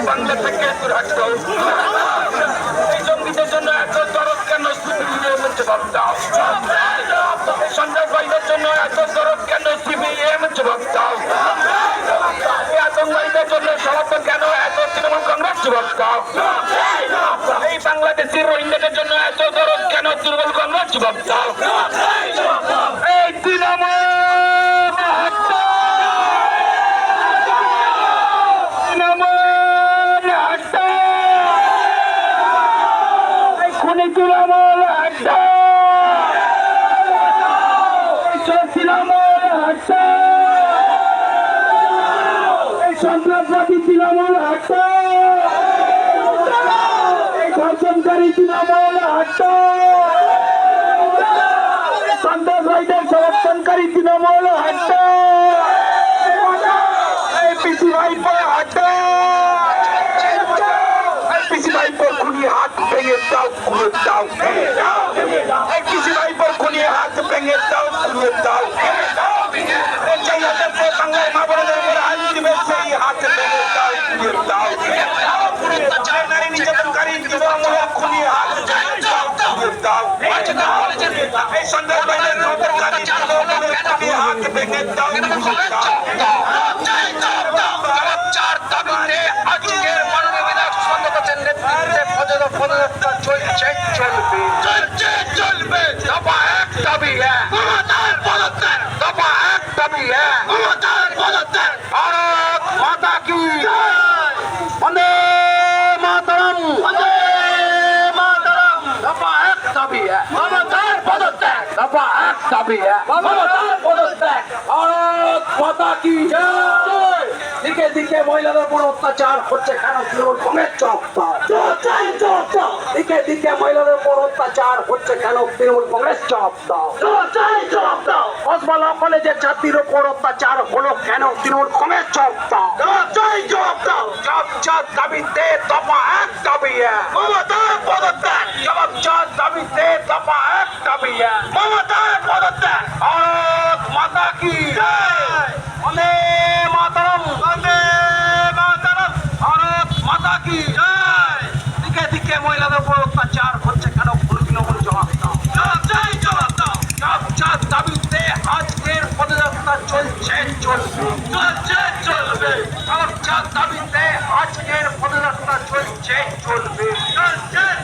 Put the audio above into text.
বাংলা থেকে জঙ্গিদের জন্য এত দরদ কেন জবাব দাও। সন্ত্রাসবাদীদের জন্য এত দরদ কেন সিপিএম জবাব দাও। আতঙ্কবাদীদের জন্য সমর্থন কেন এত তৃণমূল কংগ্রেস জবাব দাও। এই বাংলাদেশি রোহিঙ্গাদের জন্য এত দরদ কেন তৃণমূল কংগ্রেস জবাব দাও। এই তৃণমূল সন্ত্রাসবাদী তৃণমূল হাঁটো, ধর্ষণকারী তৃণমূল হাঁটো, সন্ত্রাসবাদীদের সমর্থনকারী তৃণমূল হাঁটো, পিসি ভাইপো হাঁটো, পিসি ভাইপোর খুনি হাত ভেঙে দাও, খুলে দাও, পিসি ভাইপোর খুনি হাত ভেঙে দাও, খুলে দাও। বাংলায় মা বোনদের উপর হাত দিবে সেই হাত ভেঙে দাও, খুলে দাও। নারী নির্যাতনকারী তৃণমূল খুনি হাত ভেঙে দাও, খুলে দাও। এই সন্ত্রাসবাদীদের সমর্থনকারী তৃণমূলের খুনি হাত ভেঙে দাও, খুলে দাও। চার দাবিতে আজকের মাননীয় বিধায়ক সন্দেহের নেতৃত্বে পদযাত্রা চলছে, চলবে, চলছে, চলবে। দফা এক দাবি মমতার পদত্যাগ, দফা এক দাবি মমতার পদত্যাগ। ভারত মাতা কি বন্দে মাতরম, বন্দে মাতরম। দফা এক দাবি মমতার পদত্যাগ, দফা এক দাবি মমতার পদত্যাগ। ভারত মাতা কি জয়। দিকে দিকে মহিলাদের উপর অত্যাচার হচ্ছে কেন তৃণমূল কংগ্রেস জবাব দাও। দিকে দিকে মহিলাদের উপর অত্যাচার হচ্ছে কেন তৃণমূল কংগ্রেস জবাব দাও। কসবা কলেজে ছাত্রীর উপর অত্যাচার হলো কেন তৃণমূল কংগ্রেস জবাব দাও। জবাব চার দাবিতে দফা এক দাবি মমতার পদত্যাগ, জবাব চার দাবিতে দফা এক দাবি মমতা